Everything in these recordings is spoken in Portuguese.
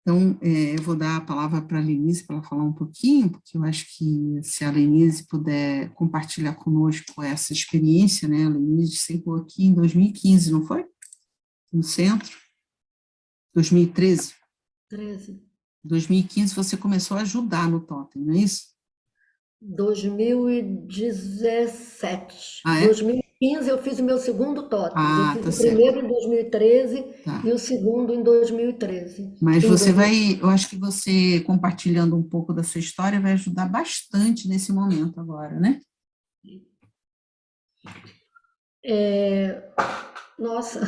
Então, eu vou dar a palavra para a Lenise para ela falar um pouquinho, porque eu acho que se a Lenise puder compartilhar conosco essa experiência, né? A Lenise chegou aqui em 2015, não foi? No centro? 2013? 13. 2015 você começou a ajudar no Totem, não é isso? 2017. Ah, é? 2015 eu fiz o meu segundo Totens. Eu Ah, fiz tá o certo. primeiro em 2013 Tá. e o segundo em 2013. Mas Em você 2000. vai, eu acho que você compartilhando um pouco da sua história vai ajudar bastante nesse momento agora, né? Nossa,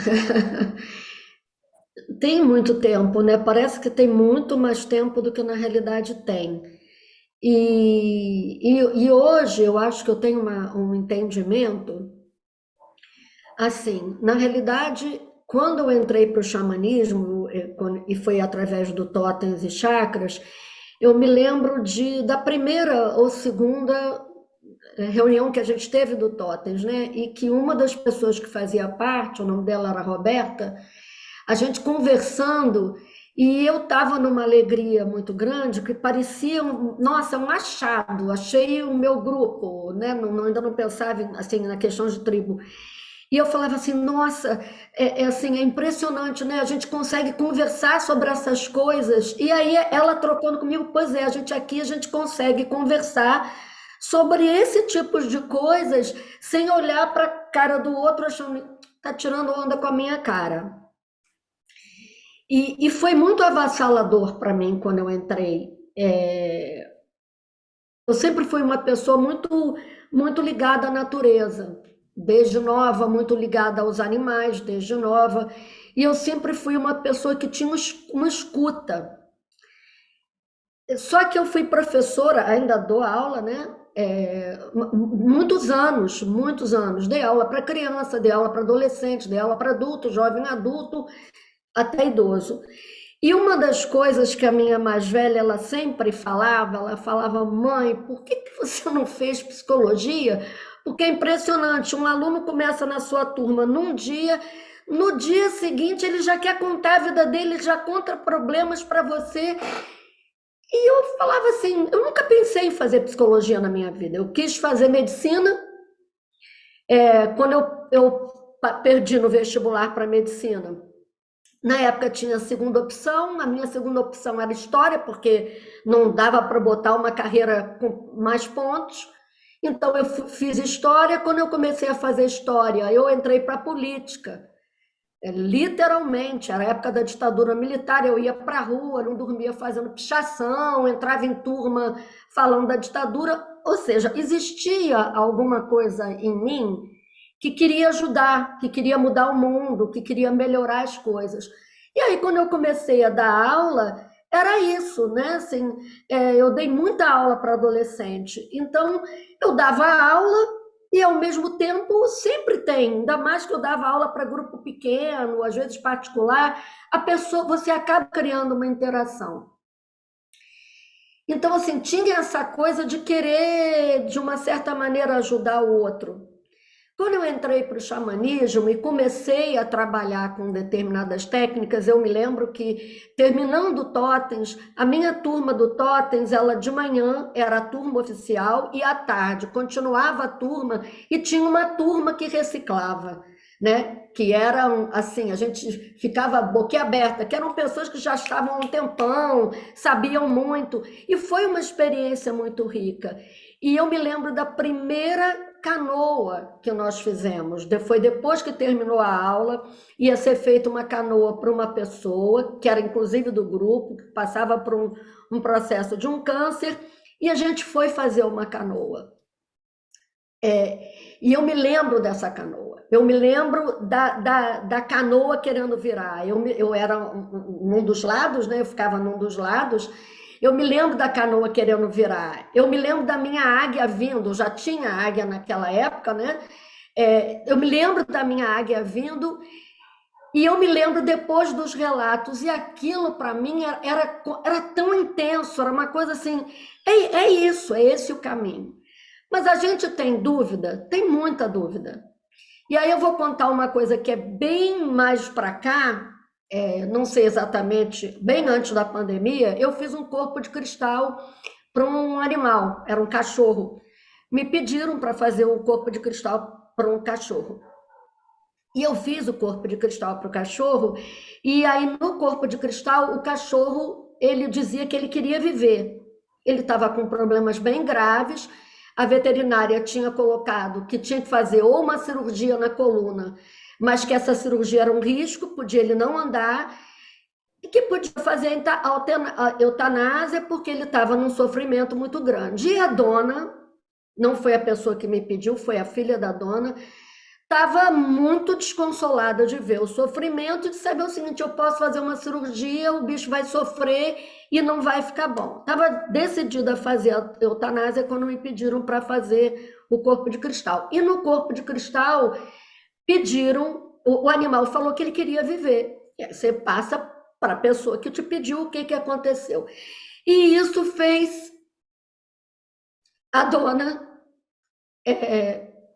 tem muito tempo, né? Parece que tem muito mais tempo do que na realidade tem. E hoje eu acho que eu tenho um entendimento. Assim, na realidade, quando eu entrei para o xamanismo, e foi através do totens e chakras, eu me lembro da primeira ou segunda reunião que a gente teve do totens, né? E que uma das pessoas que fazia parte, o nome dela era Roberta, a gente conversando, e eu estava numa alegria muito grande, que parecia, nossa, um achado, achei o meu grupo, né? Ainda não pensava assim, na questão de tribo. E eu falava assim, nossa, assim, é impressionante, né? A gente consegue conversar sobre essas coisas. E aí ela trocando comigo, pois é, a gente aqui a gente consegue conversar sobre esse tipo de coisas sem olhar para a cara do outro achando tá tirando onda com a minha cara. E foi muito avassalador para mim quando eu entrei. Eu sempre fui uma pessoa muito ligada à natureza, desde nova, muito ligada aos animais, desde nova. E eu sempre fui uma pessoa que tinha uma escuta. Só que eu fui professora, ainda dou aula, né? Muitos anos. Dei aula para criança, dei aula para adolescente, dei aula para adulto, jovem adulto, até idoso. E uma das coisas que a minha mais velha, ela falava, mãe, por que você não fez psicologia? Porque é impressionante, um aluno começa na sua turma num dia, no dia seguinte ele já quer contar a vida dele, ele já conta problemas para você. E eu falava assim, eu nunca pensei em fazer psicologia na minha vida. Eu quis fazer medicina, quando eu perdi no vestibular para medicina. Na época tinha a segunda opção, a minha segunda opção era história, porque não dava para botar uma carreira com mais pontos. Então eu fiz história. Quando eu comecei a fazer história, eu entrei para a política. Literalmente, era a época da ditadura militar, eu ia para a rua, não dormia fazendo pichação, entrava em turma falando da ditadura, ou seja, existia alguma coisa em mim que queria ajudar, que queria mudar o mundo, que queria melhorar as coisas. E aí, quando eu comecei a dar aula, era isso, né? Assim, eu dei muita aula para adolescente, então eu dava aula e, ao mesmo tempo, sempre tem, ainda mais que eu dava aula para grupo pequeno, às vezes particular, a pessoa, você acaba criando uma interação. Então, assim, tinha essa coisa de querer, de uma certa maneira, ajudar o outro. Quando eu entrei para o xamanismo e comecei a trabalhar com determinadas técnicas, eu me lembro que, terminando totens, a minha turma do totens, ela de manhã era a turma oficial e à tarde continuava a turma e tinha uma turma que reciclava, né? Que eram, assim, a gente ficava boquiaberta, que eram pessoas que já estavam há um tempão, sabiam muito, e foi uma experiência muito rica. E eu me lembro da primeira canoa que nós fizemos. Foi depois que terminou a aula, ia ser feita uma canoa para uma pessoa, que era inclusive do grupo, que passava por um processo de um câncer, e a gente foi fazer uma canoa. E eu me lembro dessa canoa. Eu me lembro da canoa querendo virar. Eu era num dos lados, né? Eu ficava num dos lados. Eu me lembro da canoa querendo virar. Eu me lembro da minha águia vindo. Já tinha águia naquela época, né? Eu me lembro da minha águia vindo. E eu me lembro depois dos relatos. E aquilo, para mim, era tão intenso. Era uma coisa assim. É isso, é esse o caminho. Mas a gente tem dúvida? Tem muita dúvida. E aí eu vou contar uma coisa que é bem mais para cá, não sei exatamente, bem antes da pandemia, eu fiz um corpo de cristal para um animal, era um cachorro. Me pediram para fazer um corpo de cristal para um cachorro. E eu fiz o corpo de cristal para o cachorro, e aí no corpo de cristal, o cachorro, ele dizia que ele queria viver. Ele estava com problemas bem graves, a veterinária tinha colocado que tinha que fazer ou uma cirurgia na coluna, mas que essa cirurgia era um risco, podia ele não andar, e que podia fazer a eutanásia porque ele estava num sofrimento muito grande. E a dona, não foi a pessoa que me pediu, foi a filha da dona, estava muito desconsolada de ver o sofrimento e de saber o seguinte: eu posso fazer uma cirurgia, o bicho vai sofrer e não vai ficar bom. Estava decidida a fazer a eutanásia quando me pediram para fazer o corpo de cristal. E no corpo de cristal, pediram, o animal falou que ele queria viver. E aí você passa para a pessoa que te pediu o que aconteceu. E isso fez a dona,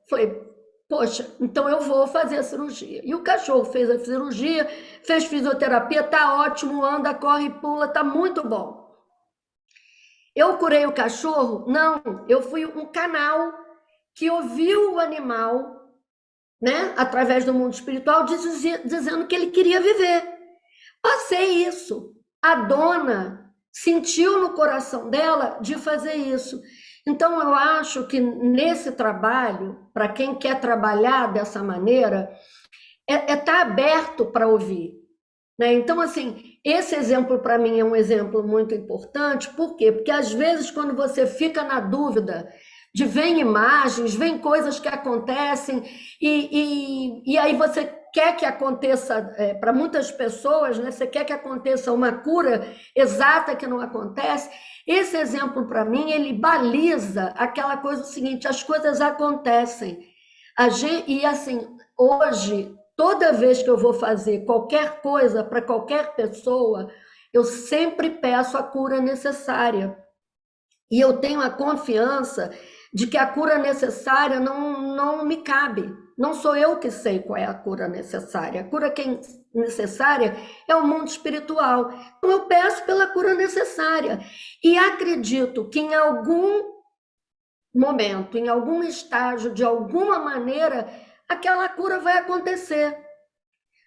foi, poxa, então eu vou fazer a cirurgia. E o cachorro fez a cirurgia, fez fisioterapia, tá ótimo, anda, corre, pula, tá muito bom. Eu curei o cachorro? Não, eu fui um canal que ouviu o animal, né, através do mundo espiritual, dizendo que ele queria viver. Passei isso. A dona sentiu no coração dela de fazer isso. Então, eu acho que nesse trabalho, para quem quer trabalhar dessa maneira, tá aberto para ouvir, né? Então, assim, esse exemplo para mim é um exemplo muito importante. Por quê? Porque às vezes, quando você fica na dúvida de vem imagens, vem coisas que acontecem, e aí você quer que aconteça, para muitas pessoas, né? Você quer que aconteça uma cura exata que não acontece. Esse exemplo, para mim, ele baliza aquela coisa seguinte: as coisas acontecem. E assim, hoje, toda vez que eu vou fazer qualquer coisa para qualquer pessoa, eu sempre peço a cura necessária. E eu tenho a confiança de que a cura necessária não me cabe. Não sou eu que sei qual é a cura necessária. A cura necessária é o mundo espiritual. Então eu peço pela cura necessária. E acredito que em algum momento, em algum estágio, de alguma maneira, aquela cura vai acontecer,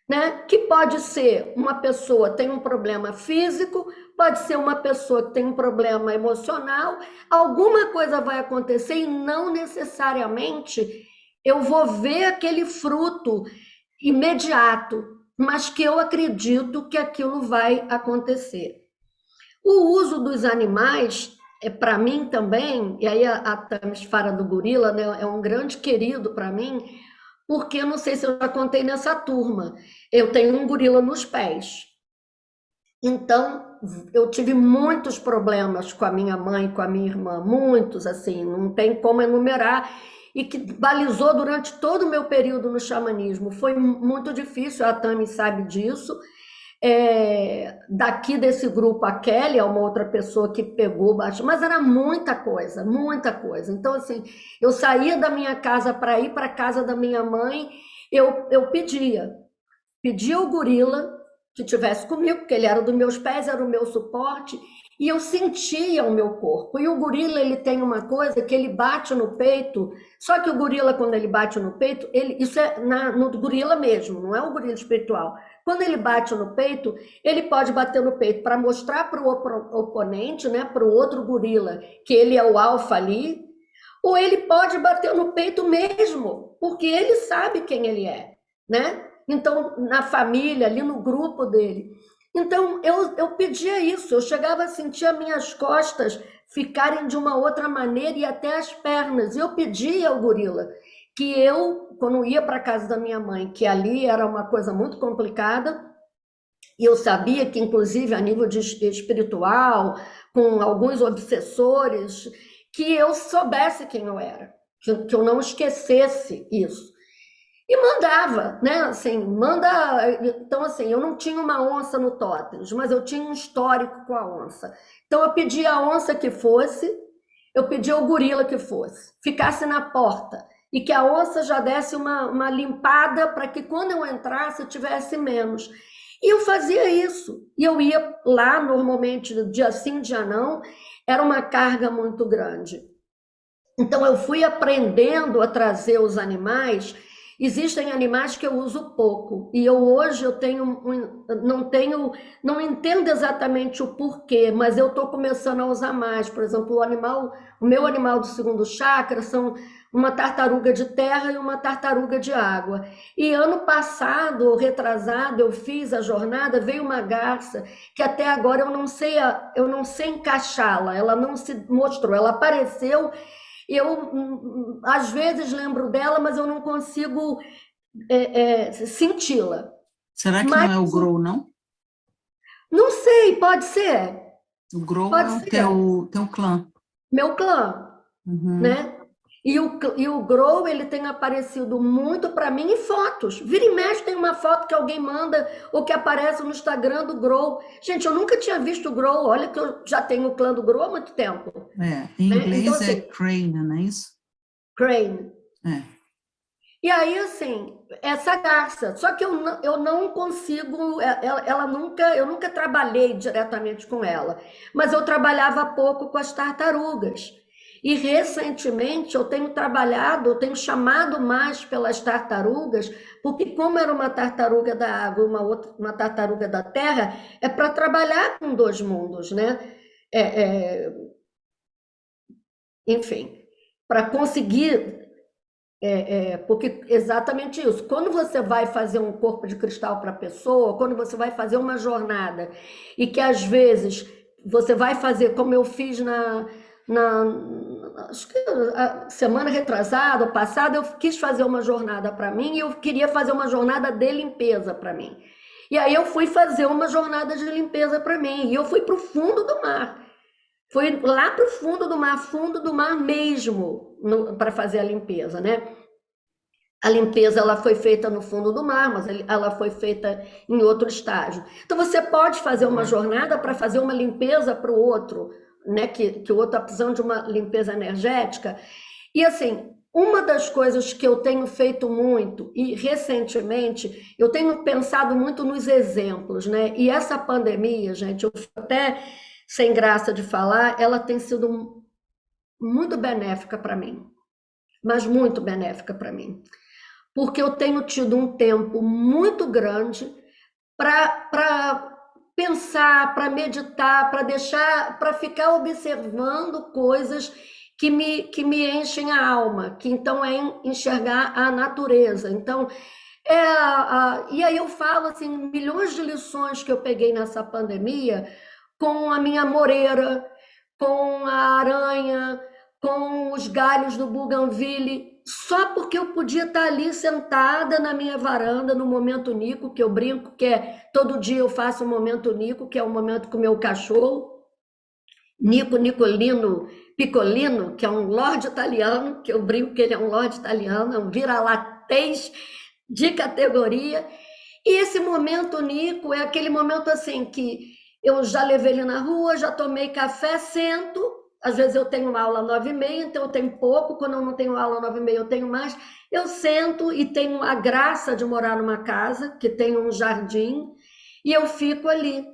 né? Que pode ser uma pessoa que tem um problema físico, pode ser uma pessoa que tem um problema emocional, alguma coisa vai acontecer e não necessariamente eu vou ver aquele fruto imediato, mas que eu acredito que aquilo vai acontecer. O uso dos animais, para mim também, e aí a Thames fala do gorila, né, é um grande querido para mim, porque eu não sei se eu já contei nessa turma, eu tenho um gorila nos pés. Então, eu tive muitos problemas com a minha mãe, com a minha irmã, muitos, assim, não tem como enumerar, e que balizou durante todo o meu período no xamanismo. Foi muito difícil, a Tami sabe disso. Daqui desse grupo, a Kelly é uma outra pessoa que pegou, mas era muita coisa, muita coisa. Então, assim, eu saía da minha casa para ir para a casa da minha mãe, eu pedia o gorila que tivesse comigo, porque ele era dos meus pés, era o meu suporte, e eu sentia o meu corpo. E o gorila, ele tem uma coisa que ele bate no peito, só que o gorila, quando ele bate no peito, isso é no gorila mesmo, não é o gorila espiritual. Quando ele bate no peito, ele pode bater no peito para mostrar para o oponente, né, para o outro gorila, que ele é o alfa ali, ou ele pode bater no peito mesmo, porque ele sabe quem ele é, né? Então, na família, ali no grupo dele. Então, eu pedia isso, eu chegava a sentir as minhas costas ficarem de uma outra maneira e até as pernas. E eu pedia ao gorila que eu, quando ia para a casa da minha mãe, que ali era uma coisa muito complicada, e eu sabia que, inclusive, a nível espiritual, com alguns obsessores, que eu soubesse quem eu era, que eu não esquecesse isso. E mandava, né? Assim, Então, assim, eu não tinha uma onça no Tótems, mas eu tinha um histórico com a onça. Então, eu pedia a onça que fosse, eu pedia o gorila que fosse, ficasse na porta, e que a onça já desse uma limpada para que quando eu entrasse tivesse menos. E eu fazia isso. E eu ia lá, normalmente, dia sim, dia não, era uma carga muito grande. Então, eu fui aprendendo a trazer os animais. Existem animais que eu uso pouco, e hoje eu não entendo exatamente o porquê, mas eu estou começando a usar mais. Por exemplo, o meu animal do segundo chakra são uma tartaruga de terra e uma tartaruga de água. E ano passado, ou retrasado, eu fiz a jornada, veio uma garça que até agora eu não sei encaixá-la, ela não se mostrou, ela apareceu. Eu, às vezes, lembro dela, mas eu não consigo senti-la. Será que Mas não é o Grow, não? não sei, pode ser. O Grow é Pode o ser. teu clã. Meu clã, Uhum. né? E o Grow, ele tem aparecido muito para mim em fotos. Vira e mexe tem uma foto que alguém manda ou que aparece no Instagram do Grow. Gente, eu nunca tinha visto o Grow. Olha que eu já tenho o clã do Grow há muito tempo, Em né? Então, inglês é assim, Crane, não é isso? Crane. É. E aí, assim, essa garça, só que eu não consigo, eu nunca trabalhei diretamente com ela, mas eu trabalhava pouco com as tartarugas. E recentemente eu tenho chamado mais pelas tartarugas, porque como era uma tartaruga da água e uma tartaruga da terra, é para trabalhar com dois mundos, né? É, é, enfim, para conseguir porque exatamente isso. Quando você vai fazer um corpo de cristal para a pessoa, quando você vai fazer uma jornada, e que às vezes você vai fazer, como eu fiz acho que a semana retrasada, ou passada, eu quis fazer uma jornada para mim e eu queria fazer uma jornada de limpeza para mim. E aí eu fui fazer uma jornada de limpeza para mim, e eu fui para o fundo do mar. Fui lá para o fundo do mar mesmo, para fazer a limpeza, né? A limpeza ela foi feita no fundo do mar, mas ela foi feita em outro estágio. Então você pode fazer uma jornada para fazer uma limpeza para o outro, né? Que o outro está precisando de uma limpeza energética. E assim, uma das coisas que eu tenho feito muito, e recentemente, eu tenho pensado muito nos exemplos, né? E essa pandemia, gente, eu fico até sem graça de falar, ela tem sido muito benéfica para mim, mas muito benéfica para mim, porque eu tenho tido um tempo muito grande para pensar, para meditar, para ficar observando coisas que me enchem a alma, que então é enxergar a natureza. Então, e aí eu falo assim, milhões de lições que eu peguei nessa pandemia com a minha moreira, com a aranha, com os galhos do buganvília, só porque eu podia estar ali sentada na minha varanda no momento Nico, que eu brinco, que é todo dia eu faço um momento Nico, que é um momento com o meu cachorro, Nico Nicolino Piccolino, que é um lorde italiano, que eu brinco que ele é um lorde italiano, é um vira-latês de categoria. E esse momento, Nico, é aquele momento assim que eu já levei ele na rua, já tomei café, sento. Às vezes eu tenho aula às 9h30, então eu tenho pouco. Quando eu não tenho aula às 9h30, eu tenho mais. Eu sento e tenho a graça de morar numa casa que tem um jardim e eu fico ali.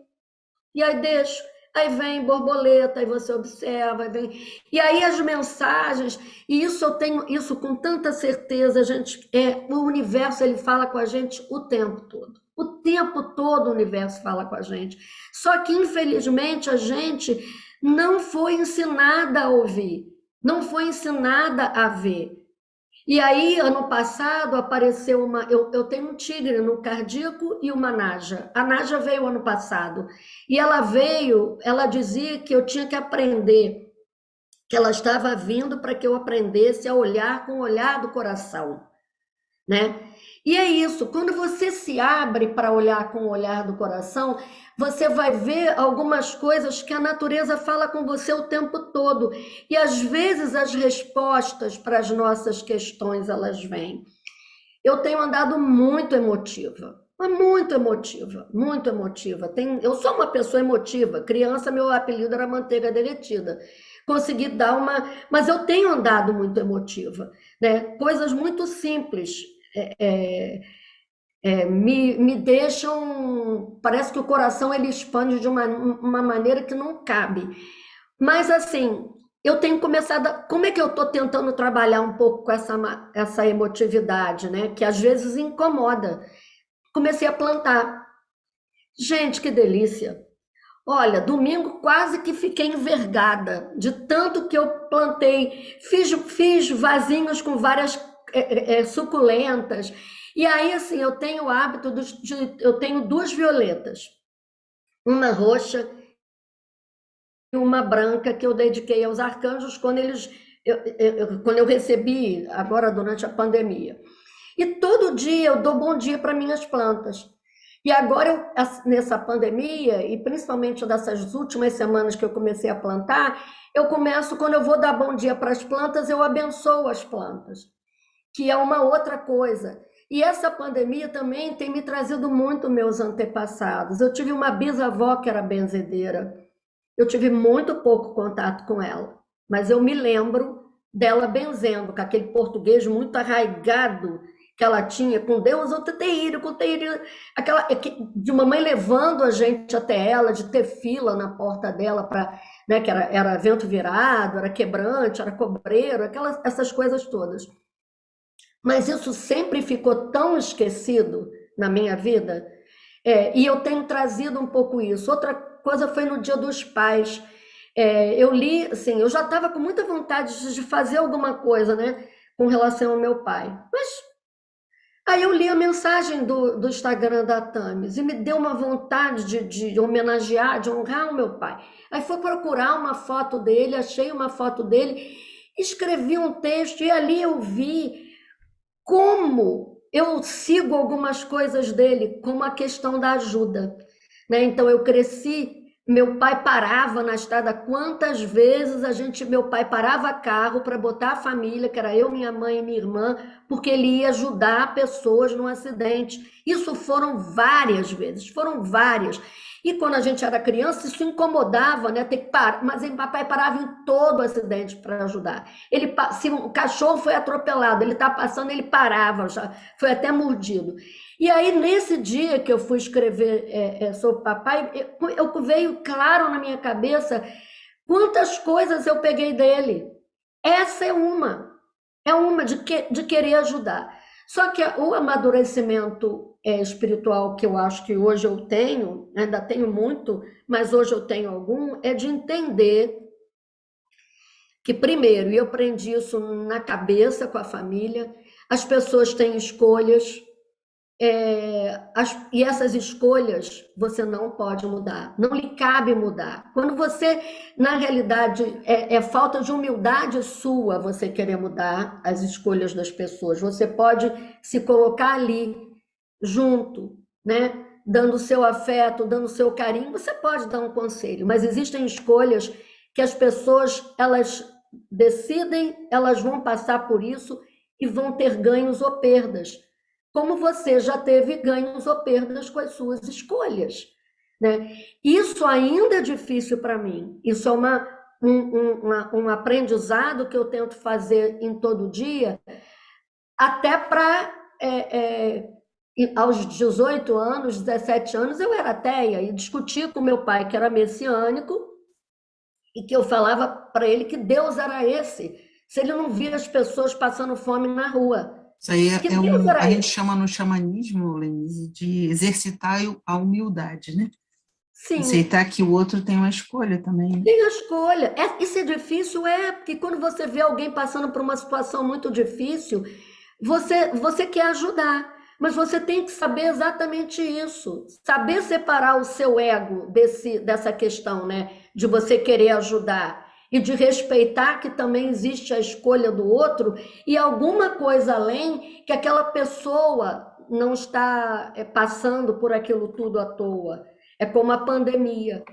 E aí deixo. Aí vem borboleta, aí você observa, vem. E aí as mensagens, e isso eu tenho isso com tanta certeza, gente, o universo ele fala com a gente o tempo todo. O tempo todo o universo fala com a gente. Só que, infelizmente, a gente não foi ensinada a ouvir, não foi ensinada a ver. E aí, ano passado, apareceu uma. Eu tenho um tigre no cardíaco e uma naja. A naja veio ano passado. E ela veio, ela dizia que eu tinha que aprender, que ela estava vindo para que eu aprendesse a olhar com o olhar do coração, né? E é isso, quando você se abre para olhar com o olhar do coração, você vai ver algumas coisas que a natureza fala com você o tempo todo. E às vezes as respostas para as nossas questões elas vêm. Eu tenho andado muito emotiva, mas muito emotiva, muito emotiva. Eu sou uma pessoa emotiva. Criança, meu apelido era manteiga derretida. Consegui dar mas eu tenho andado muito emotiva, né? Coisas muito simples. É, é, me deixam, parece que o coração ele expande de uma maneira que não cabe. Mas assim, eu tenho começado, como é que eu estou tentando trabalhar um pouco com essa emotividade, né? Que às vezes incomoda. Comecei a plantar. Gente, que delícia! Olha, domingo quase que fiquei envergada de tanto que eu plantei. Fiz vasinhos com várias suculentas. E aí, assim, eu tenho o hábito eu tenho duas violetas, uma roxa e uma branca que eu dediquei aos arcanjos quando eu recebi agora durante a pandemia. E todo dia eu dou bom dia para minhas plantas. E agora, nessa pandemia, e principalmente dessas últimas semanas que eu comecei a plantar, eu começo, quando eu vou dar bom dia para as plantas, eu abençoo as plantas, que é uma outra coisa. E essa pandemia também tem me trazido muito meus antepassados. Eu tive uma bisavó que era benzedeira. Eu tive muito pouco contato com ela, mas eu me lembro dela benzendo, com aquele português muito arraigado que ela tinha, com Deus, eu com terreiro, de mamãe levando a gente até ela, de ter fila na porta dela, né, que era vento virado, era quebrante, era cobreiro, essas coisas todas. Mas isso sempre ficou tão esquecido na minha vida, e eu tenho trazido um pouco isso. Outra coisa foi no Dia dos Pais. Eu li, assim, eu já estava com muita vontade de fazer alguma coisa, né, com relação ao meu pai. Mas aí eu li a mensagem do Instagram da Tamis e me deu uma vontade de homenagear, de honrar o meu pai. Aí fui procurar uma foto dele, achei uma foto dele, escrevi um texto e ali eu vi como eu sigo algumas coisas dele, como a questão da ajuda, né? Então eu cresci, meu pai parava na estrada, quantas vezes meu pai parava carro para botar a família, que era eu, minha mãe e minha irmã, porque ele ia ajudar pessoas num acidente. Isso foram várias vezes, foram várias. E quando a gente era criança, isso incomodava, né? Ter que parar, mas o papai parava em todo acidente para ajudar. Se um cachorro foi atropelado, ele está passando, ele parava, já foi até mordido. E aí, nesse dia que eu fui escrever sobre o papai, veio claro na minha cabeça quantas coisas eu peguei dele. Essa é uma de querer ajudar. Só que o amadurecimento espiritual que eu acho que hoje eu tenho, ainda tenho muito, mas hoje eu tenho algum, é de entender que, primeiro, e eu aprendi isso na cabeça com a família, as pessoas têm escolhas, e essas escolhas você não pode mudar, não lhe cabe mudar. Quando você, na realidade, é falta de humildade sua você querer mudar as escolhas das pessoas. Você pode se colocar ali, junto, né? Dando seu afeto, dando seu carinho, você pode dar um conselho, mas existem escolhas que as pessoas, elas decidem, elas vão passar por isso e vão ter ganhos ou perdas, como você já teve ganhos ou perdas com as suas escolhas, né? Isso ainda é difícil para mim. Isso é um aprendizado que eu tento fazer em todo dia, até para... aos 18 anos, 17 anos, eu era ateia e discutia com meu pai, que era messiânico, e que eu falava para ele que Deus era esse, se ele não via as pessoas passando fome na rua. Isso aí a gente chama no xamanismo, Lenise, de exercitar a humildade, né? Sim. Aceitar que o outro tem uma escolha também. Né? Tem a escolha. Isso é difícil, porque quando você vê alguém passando por uma situação muito difícil, você quer ajudar, mas você tem que saber exatamente isso, saber separar o seu ego dessa questão, né? De você querer ajudar e de respeitar que também existe a escolha do outro e alguma coisa além que aquela pessoa não está passando por aquilo tudo à toa. É como a pandemia.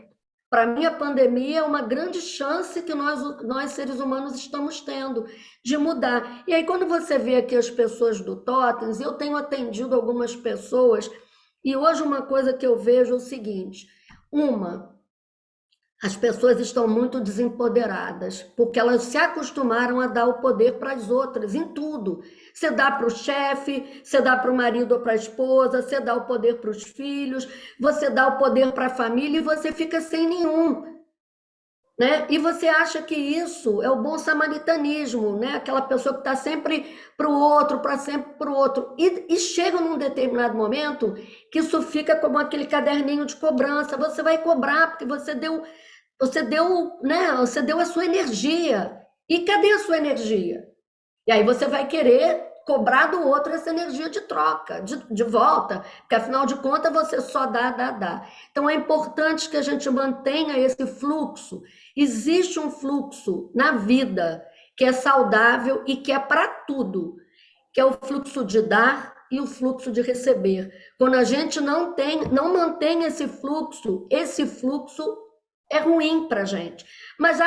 Para mim, a pandemia é uma grande chance que nós seres humanos estamos tendo de mudar. E aí, quando você vê aqui as pessoas do Totens, eu tenho atendido algumas pessoas, e hoje uma coisa que eu vejo é o seguinte: As pessoas estão muito desempoderadas, porque elas se acostumaram a dar o poder para as outras, em tudo. Você dá para o chefe, você dá para o marido ou para a esposa, você dá o poder para os filhos, você dá o poder para a família e você fica sem nenhum. Né? E você acha que isso é o bom samaritanismo, né? Aquela pessoa que está sempre para o outro, para sempre para o outro. E chega num determinado momento que isso fica como aquele caderninho de cobrança. Você vai cobrar porque né? Você deu a sua energia. E cadê a sua energia? E aí você vai querer cobrar do outro essa energia de troca, de volta, porque afinal de contas você só dá. Então é importante que a gente mantenha esse fluxo. Existe um fluxo na vida que é saudável e que é para tudo, que é o fluxo de dar e o fluxo de receber. Quando a gente não mantém esse fluxo é ruim para a gente. Mas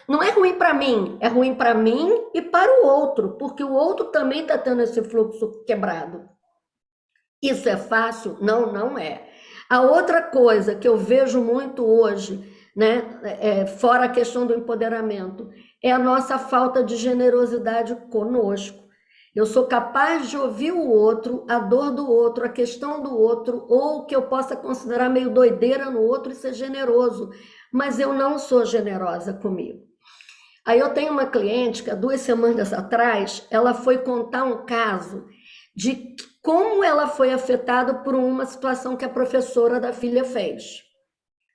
não é ruim para mim, é ruim para mim e para o outro, porque o outro também está tendo esse fluxo quebrado. Isso é fácil? Não, não é. A outra coisa que eu vejo muito hoje, né, fora a questão do empoderamento, é a nossa falta de generosidade conosco. Eu sou capaz de ouvir o outro, a dor do outro, a questão do outro, ou o que eu possa considerar meio doideira no outro e ser generoso, mas eu não sou generosa comigo. Aí eu tenho uma cliente que há 2 semanas atrás, ela foi contar um caso de como ela foi afetada por uma situação que a professora da filha fez.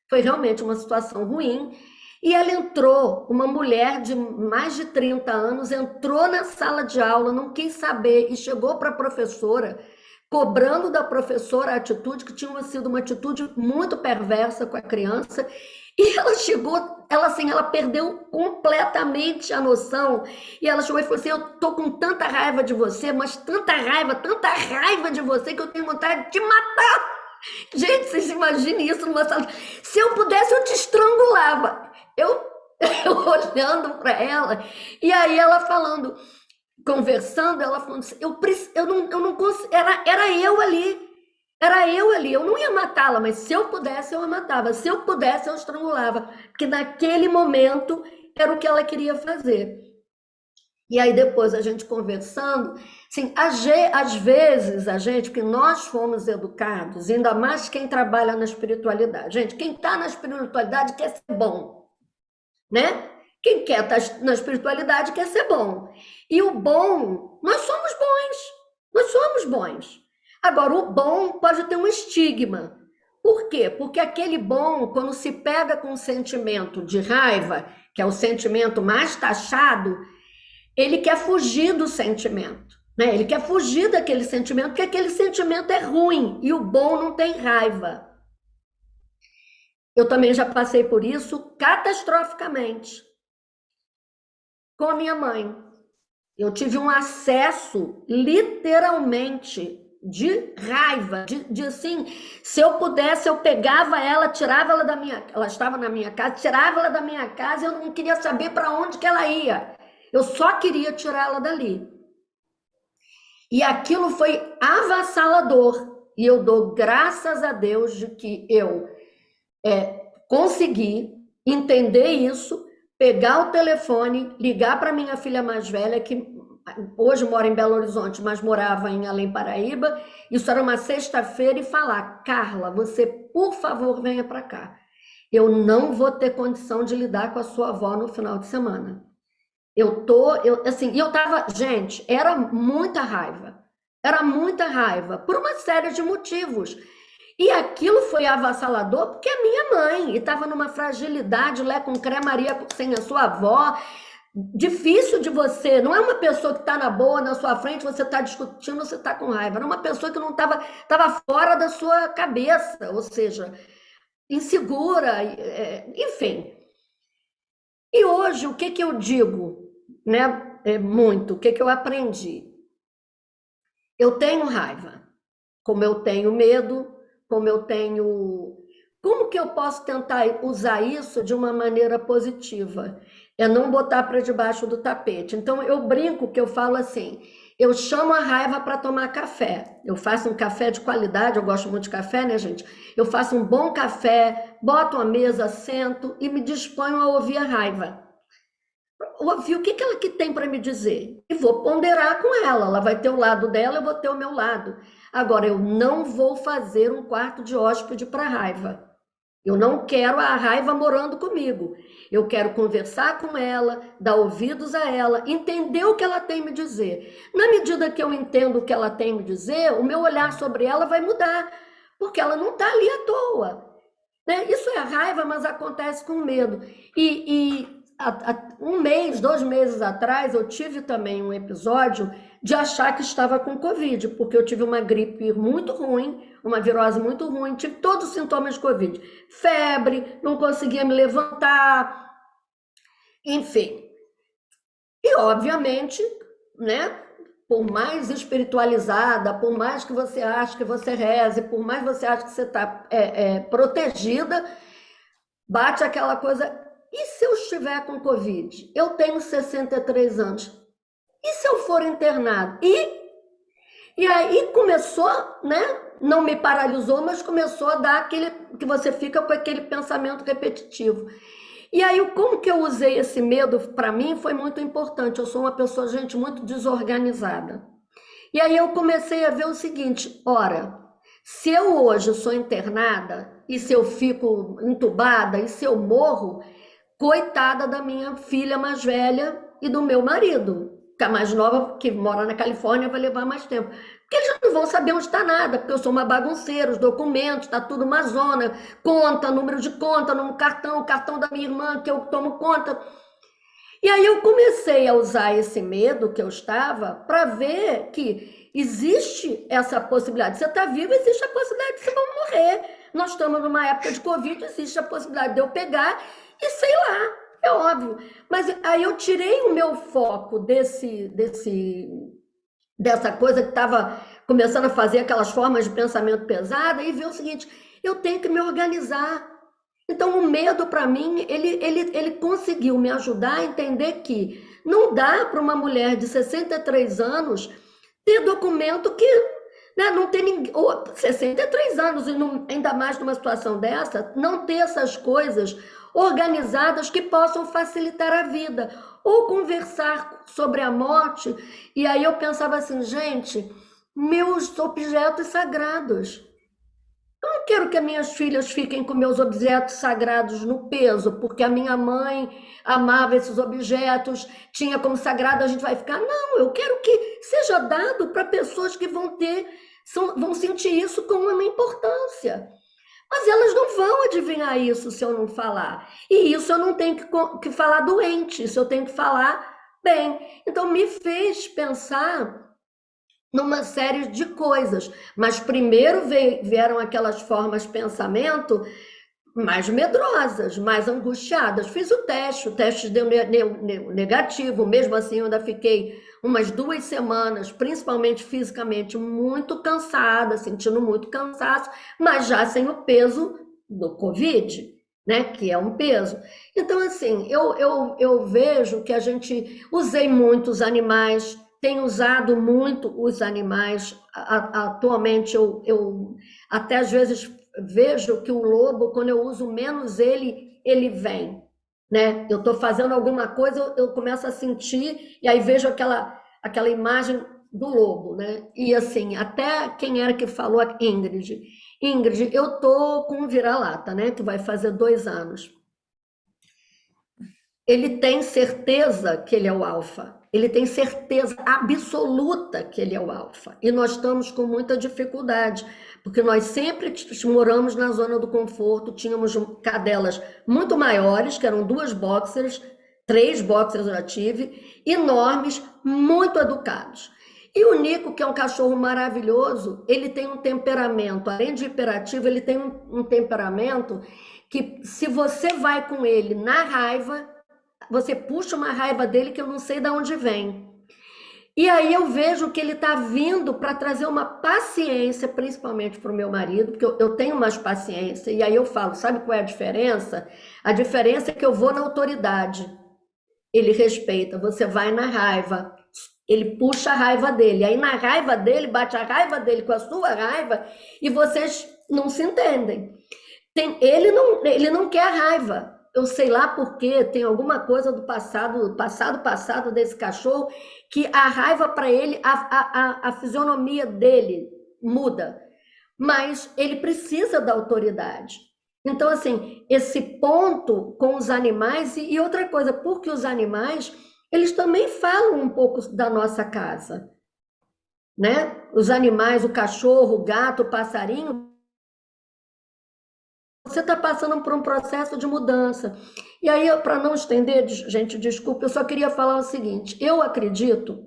Foi realmente uma situação ruim. E ela entrou, uma mulher de mais de 30 anos, entrou na sala de aula, não quis saber, e chegou para a professora, cobrando da professora a atitude, que tinha sido uma atitude muito perversa com a criança, e ela chegou, ela perdeu completamente a noção, e ela chegou e falou assim, eu tô com tanta raiva de você, mas tanta raiva de você, que eu tenho vontade de matar. Gente, vocês imaginem isso numa sala. Se eu pudesse, eu te estrangulava. Eu olhando para ela, e aí ela falando, conversando, ela falando assim, eu não consigo, era eu ali, eu não ia matá-la, mas se eu pudesse, eu a matava, se eu pudesse, eu estrangulava, porque naquele momento era o que ela queria fazer. E aí depois a gente conversando, assim, às vezes a gente, porque nós fomos educados, ainda mais quem trabalha na espiritualidade, gente, quem está na espiritualidade quer ser bom, né? Quem quer estar na espiritualidade quer ser bom. E o bom, nós somos bons. Agora, o bom pode ter um estigma. Por quê? Porque aquele bom, quando se pega com um sentimento de raiva, que é o sentimento mais taxado, ele quer fugir do sentimento, né? Ele quer fugir daquele sentimento, porque aquele sentimento é ruim e o bom não tem raiva. Eu também já passei por isso catastroficamente com a minha mãe. Eu tive um acesso, literalmente, de raiva, de assim, se eu pudesse, eu pegava ela, tirava ela da minha, ela estava na minha casa, tirava ela da minha casa, eu não queria saber para onde que ela ia. Eu só queria tirá-la dali. E aquilo foi avassalador. E eu dou graças a Deus de que eu consegui entender isso, pegar o telefone, ligar para minha filha mais velha, que hoje mora em Belo Horizonte, mas morava em Além Paraíba. Isso era uma sexta-feira, e falar, Carla, você, por favor, venha para cá. Eu não vou ter condição de lidar com a sua avó no final de semana. Eu tava, gente, era muita raiva, por uma série de motivos. E aquilo foi avassalador porque é minha mãe, e estava numa fragilidade, Lé com Cré Maria sem a sua avó. Difícil de você, não é uma pessoa que está na boa, na sua frente, você está discutindo, você está com raiva. Era uma pessoa que não estava fora da sua cabeça, ou seja, insegura, enfim. E hoje, o que eu digo, né? Muito, o que eu aprendi? Eu tenho raiva, como eu tenho medo, como que eu posso tentar usar isso de uma maneira positiva? É não botar para debaixo do tapete. Então, eu brinco que eu falo assim, eu chamo a raiva para tomar café. Eu faço um café de qualidade, eu gosto muito de café, né, gente? Eu faço um bom café, boto a mesa, sento e me disponho a ouvir a raiva. Ouvir o que ela que tem para me dizer. E vou ponderar com ela. Ela vai ter o lado dela, eu vou ter o meu lado. Agora, eu não vou fazer um quarto de hóspede para a raiva. Eu não quero a raiva morando comigo. Eu quero conversar com ela, dar ouvidos a ela, entender o que ela tem a me dizer. Na medida que eu entendo o que ela tem a me dizer, o meu olhar sobre ela vai mudar, porque ela não está ali à toa. Né? Isso é raiva, mas acontece com medo. Há um mês, 2 meses atrás, eu tive também um episódio de achar que estava com Covid, porque eu tive uma gripe muito ruim, uma virose muito ruim, tive todos os sintomas de Covid. Febre, não conseguia me levantar, enfim. E, obviamente, né, por mais espiritualizada, por mais que você ache que você reze, por mais que você ache que você está protegida, bate aquela coisa... E se eu estiver com Covid? Eu tenho 63 anos. E se eu for internado? E aí começou, né? Não me paralisou, mas começou a dar aquele que você fica com aquele pensamento repetitivo. E aí, como que eu usei esse medo, para mim, foi muito importante. Eu sou uma pessoa, gente, muito desorganizada. E aí eu comecei a ver o seguinte, ora, se eu hoje sou internada, e se eu fico entubada, e se eu morro, coitada da minha filha mais velha e do meu marido, que a mais nova, que mora na Califórnia, vai levar mais tempo. Porque eles já não vão saber onde está nada, porque eu sou uma bagunceira, os documentos, está tudo uma zona, conta, número de conta, no cartão, o cartão da minha irmã, que eu tomo conta. E aí eu comecei a usar esse medo que eu estava para ver que existe essa possibilidade. Você está vivo, existe a possibilidade de você não morrer. Nós estamos numa época de Covid, existe a possibilidade de eu pegar e sei lá, é óbvio. Mas aí eu tirei o meu foco dessa coisa que estava começando a fazer aquelas formas de pensamento pesada e ver o seguinte, eu tenho que me organizar. Então, o medo, para mim, ele conseguiu me ajudar a entender que não dá para uma mulher de 63 anos ter documento que, né, não tem ninguém, ou 63 anos, e não, ainda mais numa situação dessa, não ter essas coisas organizadas que possam facilitar a vida, ou conversar sobre a morte. E aí eu pensava assim, gente, meus objetos sagrados. Eu não quero que as minhas filhas fiquem com meus objetos sagrados no peso, porque a minha mãe amava esses objetos, tinha como sagrado, a gente vai ficar. Não, eu quero que seja dado para pessoas que vão sentir isso com uma importância. Mas elas não vão adivinhar isso se eu não falar. E isso eu não tenho que falar doente, isso eu tenho que falar bem. Então me fez pensar numa série de coisas, mas primeiro vieram aquelas formas de pensamento mais medrosas, mais angustiadas. Fiz o teste deu negativo, mesmo assim eu ainda fiquei umas 2 semanas, principalmente fisicamente, muito cansada, sentindo muito cansaço, mas já sem o peso do Covid, né, que é um peso. Então, assim, eu vejo que a gente... Usei muitos animais, tenho usado muito os animais. Atualmente, eu até às vezes vejo que o lobo, quando eu uso menos ele vem, né? Eu estou fazendo alguma coisa, eu começo a sentir, e aí vejo aquela imagem do lobo, né? E assim, até quem era que falou, Ingrid, eu tô com um vira-lata, né? Que vai fazer 2 anos. Ele tem certeza que ele é o alfa. Ele tem certeza absoluta que ele é o alfa. E nós estamos com muita dificuldade, porque nós sempre moramos na zona do conforto, tínhamos cadelas muito maiores, que eram 2 boxers, 3 boxers eu já tive, enormes, muito educados. E o Nico, que é um cachorro maravilhoso, ele tem um temperamento, além de hiperativo, ele tem um temperamento que, se você vai com ele na raiva, você puxa uma raiva dele que eu não sei de onde vem. E aí eu vejo que ele está vindo para trazer uma paciência, principalmente para o meu marido, porque eu tenho mais paciência, e aí eu falo, sabe qual é a diferença? A diferença é que eu vou na autoridade. Ele respeita, você vai na raiva. Ele puxa a raiva dele. Aí na raiva dele, bate a raiva dele com a sua raiva e vocês não se entendem. Ele não quer a raiva. Eu sei lá porque tem alguma coisa do passado desse cachorro, que a raiva para ele, a fisionomia dele muda. Mas ele precisa da autoridade. Então, assim, esse ponto com os animais, e outra coisa, porque os animais, eles também falam um pouco da nossa casa, né? Os animais, o cachorro, o gato, o passarinho, você está passando por um processo de mudança. E aí, para não estender, gente, desculpa, eu só queria falar o seguinte: eu acredito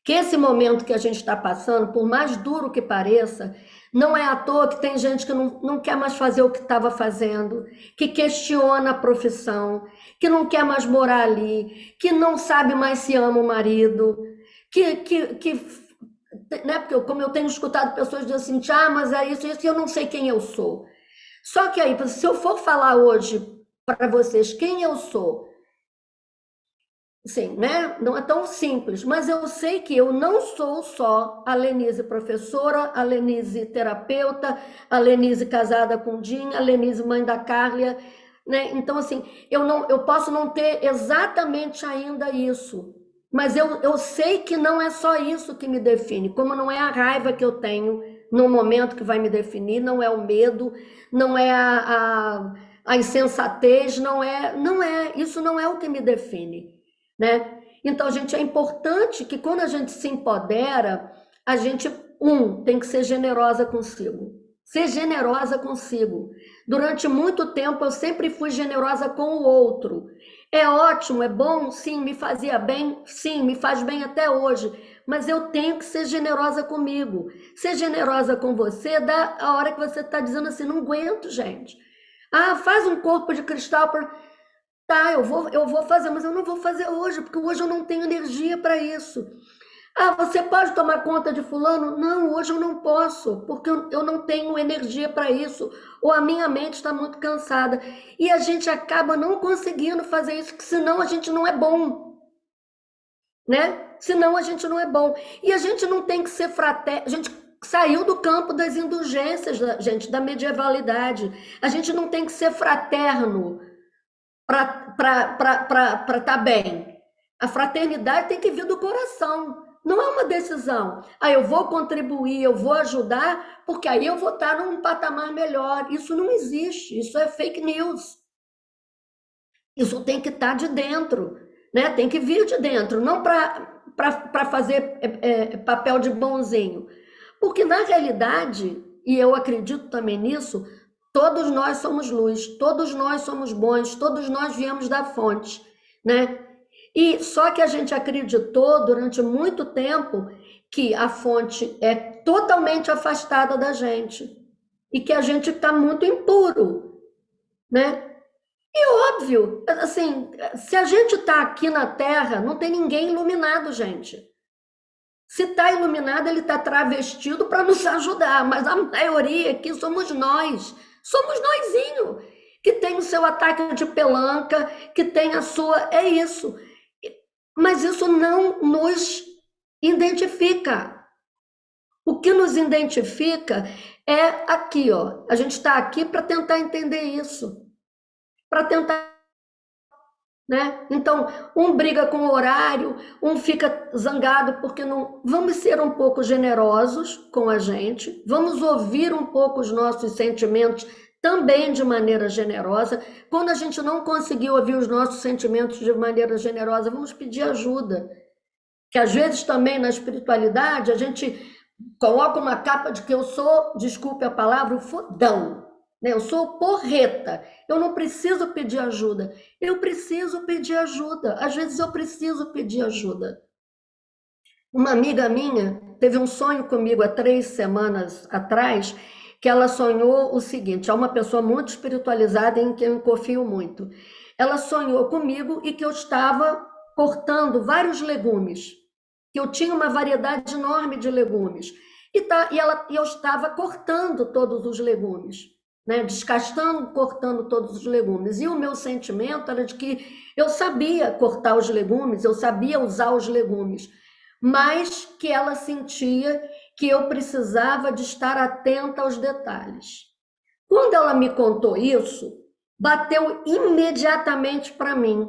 que esse momento que a gente está passando, por mais duro que pareça, não é à toa que tem gente que não quer mais fazer o que estava fazendo, que questiona a profissão, que não quer mais morar ali, que não sabe mais se ama o marido, né? Porque como eu tenho escutado pessoas dizendo assim, mas é isso, e eu não sei quem eu sou. Só que aí, se eu for falar hoje para vocês quem eu sou, sim, né? Não é tão simples, mas eu sei que eu não sou só a Lenise professora, a Lenise terapeuta, a Lenise casada com o Dinho, a Lenise mãe da Carlia, né? Então, assim, eu posso não ter exatamente ainda isso, mas eu sei que não é só isso que me define, como não é a raiva que eu tenho no momento que vai me definir, não é o medo, não é a insensatez, isso não é o que me define, né? Então, gente, é importante que quando a gente se empodera, a gente, tem que ser generosa consigo. Ser generosa consigo. Durante muito tempo, eu sempre fui generosa com o outro. É ótimo, é bom, sim, me fazia bem, sim, me faz bem até hoje, mas eu tenho que ser generosa comigo. Ser generosa com você dá a hora que você está dizendo assim, não aguento, gente. Faz um corpo de cristal para... Tá, eu vou fazer, mas eu não vou fazer hoje, porque hoje eu não tenho energia para isso. Você pode tomar conta de fulano? Não, hoje eu não posso, porque eu não tenho energia para isso, ou a minha mente está muito cansada. E a gente acaba não conseguindo fazer isso, porque senão a gente não é bom, né? Senão a gente não é bom. E a gente não tem que ser fraterno, a gente saiu do campo das indulgências, gente, da medievalidade. A gente não tem que ser fraterno para estar bem. A fraternidade tem que vir do coração. Não é uma decisão. Eu vou contribuir, eu vou ajudar, porque aí eu vou estar num patamar melhor. Isso não existe. Isso é fake news. Isso tem que estar de dentro, né? Tem que vir de dentro, não para fazer papel de bonzinho. Porque, na realidade, e eu acredito também nisso, todos nós somos luz, todos nós somos bons, todos nós viemos da fonte, né? E só que a gente acreditou durante muito tempo que a fonte é totalmente afastada da gente e que a gente está muito impuro, né? E óbvio, assim, se a gente está aqui na Terra, não tem ninguém iluminado, gente. Se está iluminado, ele está travestido para nos ajudar, mas a maioria aqui somos nós. Somos nóizinho, que tem o seu ataque de pelanca, que tem a sua... É isso. Mas isso não nos identifica. O que nos identifica é aqui, ó. A gente está aqui para tentar entender isso. Para tentar, né? Então, um briga com o horário, um fica zangado porque não... Vamos ser um pouco generosos com a gente, vamos ouvir um pouco os nossos sentimentos também de maneira generosa. Quando a gente não conseguir ouvir os nossos sentimentos de maneira generosa, vamos pedir ajuda. Que às vezes também na espiritualidade a gente coloca uma capa de que eu sou, desculpe a palavra, o fodão. Né? Eu sou porreta, eu não preciso pedir ajuda. Eu preciso pedir ajuda, às vezes eu preciso pedir ajuda. Uma amiga minha teve um sonho comigo há 3 semanas atrás, que ela sonhou o seguinte, é uma pessoa muito espiritualizada em quem eu confio muito. Ela sonhou comigo e que eu estava cortando vários legumes, que eu tinha uma variedade enorme de legumes, e eu estava cortando todos os legumes. né? Descascando, cortando todos os legumes. E o meu sentimento era de que eu sabia cortar os legumes, eu sabia usar os legumes, mas que ela sentia que eu precisava de estar atenta aos detalhes. Quando ela me contou isso, bateu imediatamente para mim.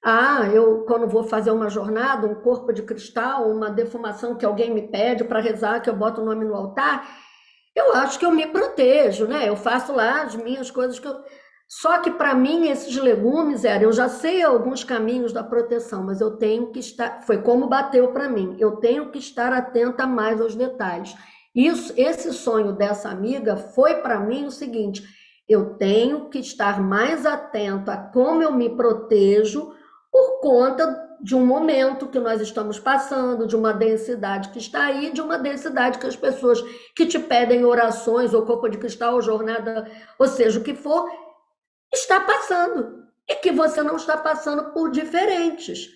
Ah, eu, quando vou fazer uma jornada, um corpo de cristal, uma defumação que alguém me pede para rezar, que eu boto o nome no altar, eu acho que eu me protejo, né? Eu faço lá as minhas coisas que eu... Só que para mim esses legumes eu já sei alguns caminhos da proteção, mas eu tenho que estar, foi como bateu para mim, eu tenho que estar atenta mais aos detalhes. Esse sonho dessa amiga foi para mim o seguinte: eu tenho que estar mais atento a como eu me protejo por conta de um momento que nós estamos passando, de uma densidade que está aí, de uma densidade que as pessoas que te pedem orações, ou copo de cristal, ou jornada, ou seja, o que for, está passando. E que você não está passando por diferentes.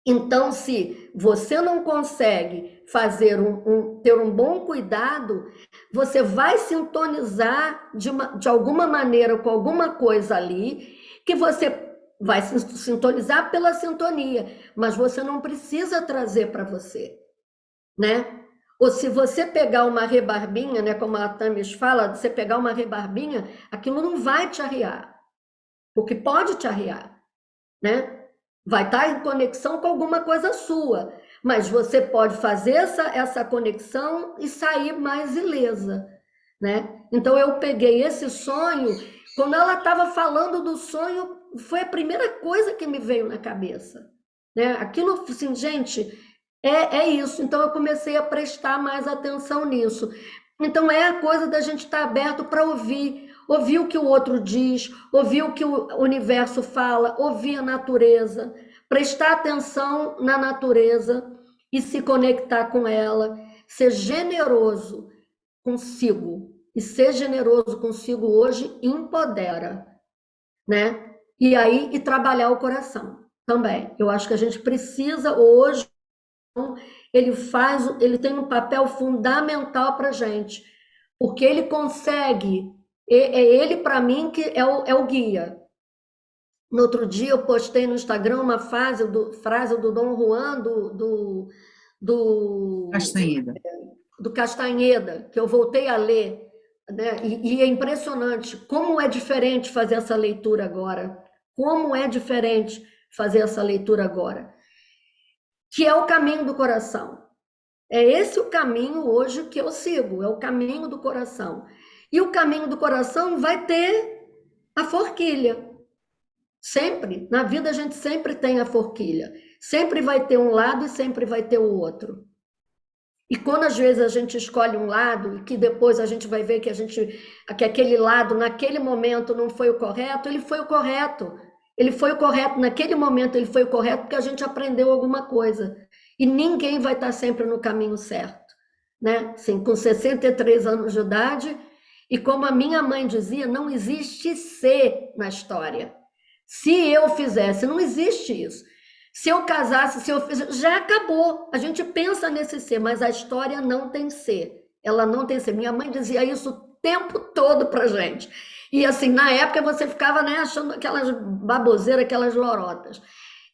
Então, se você não consegue fazer ter um bom cuidado, você vai sintonizar de alguma maneira com alguma coisa ali, que você vai se sintonizar pela sintonia, mas você não precisa trazer para você, né? Ou se você pegar uma rebarbinha, né, como a Tamis fala, você pegar uma rebarbinha, aquilo não vai te arriar, porque pode te arriar, né? Vai estar em conexão com alguma coisa sua, mas você pode fazer essa conexão e sair mais ilesa, né? Então eu peguei esse sonho, quando ela estava falando do sonho, foi a primeira coisa que me veio na cabeça, né? Aquilo, assim, gente, é isso. Então eu comecei a prestar mais atenção nisso. Então é a coisa da gente estar aberto para ouvir o que o outro diz, ouvir o que o universo fala, ouvir a natureza, prestar atenção na natureza e se conectar com ela, ser generoso consigo. E ser generoso consigo hoje empodera, né? E aí, e trabalhar o coração também. Eu acho que a gente precisa hoje, ele tem um papel fundamental para a gente, porque ele consegue, é ele para mim que é o guia. No outro dia eu postei no Instagram uma frase do Dom Juan, do, Castanheira. do Castanheda, que eu voltei a ler, né? E é impressionante como é diferente fazer essa leitura agora. Como é diferente fazer essa leitura agora. Que é o caminho do coração. É esse o caminho hoje que eu sigo, é o caminho do coração. E o caminho do coração vai ter a forquilha. Sempre. Na vida a gente sempre tem a forquilha. Sempre vai ter um lado e sempre vai ter o outro. E quando às vezes a gente escolhe um lado e que depois a gente vai ver que aquele lado naquele momento não foi o correto, ele foi o correto. Ele foi o correto naquele momento, ele foi o correto porque a gente aprendeu alguma coisa. E ninguém vai estar sempre no caminho certo, né? Assim, com 63 anos de idade, e como a minha mãe dizia, não existe ser na história. Se eu fizesse, não existe isso. Se eu casasse, se eu fizesse, já acabou. A gente pensa nesse ser, mas a história não tem ser. Ela não tem ser. Minha mãe dizia isso o tempo todo pra gente. E assim, na época você ficava, né, achando aquelas baboseiras, aquelas lorotas.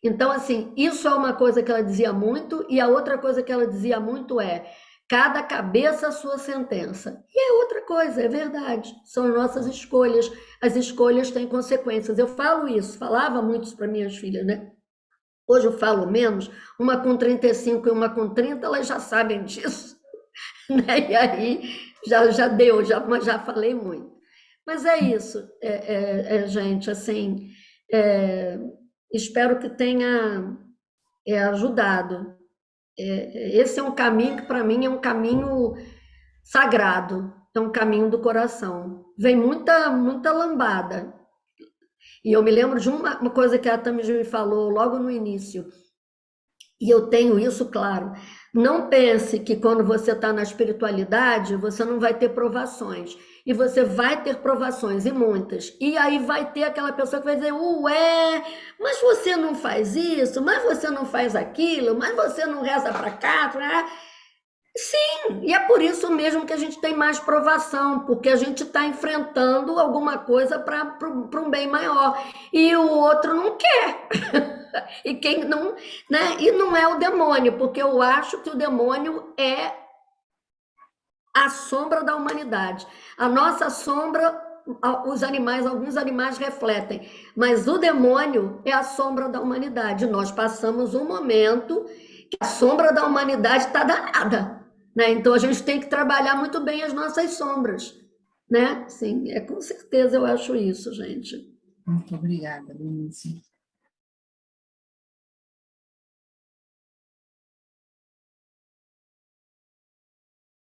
Então, assim, isso é uma coisa que ela dizia muito, e a outra coisa que ela dizia muito é: cada cabeça a sua sentença. E é outra coisa, é verdade. São nossas escolhas. As escolhas têm consequências. Eu falo isso, falava muito isso para minhas filhas, né? Hoje eu falo menos, uma com 35 e uma com 30, elas já sabem disso, né? E aí já deu, já falei muito. Mas é isso, gente, assim, é, espero que tenha ajudado. Esse é um caminho que para mim é um caminho sagrado, é um caminho do coração. Vem muita lambada. E eu me lembro de uma coisa que a Tamis me falou logo no início, e eu tenho isso claro. Não pense que quando você está na espiritualidade, você não vai ter provações. E você vai ter provações, e muitas. E aí vai ter aquela pessoa que vai dizer: ué, mas você não faz isso, mas você não faz aquilo, mas você não reza para cá. Sim, e é por isso mesmo que a gente tem mais provação, porque a gente está enfrentando alguma coisa para um bem maior. E o outro não quer. E quem não, né? E não é o demônio, porque eu acho que o demônio é a sombra da humanidade. A nossa sombra, os animais, alguns animais refletem, mas o demônio é a sombra da humanidade. Nós passamos um momento que a sombra da humanidade está danada, né? Então a gente tem que trabalhar muito bem as nossas sombras, né? Sim, com certeza eu acho isso, gente. Muito obrigada, Denise.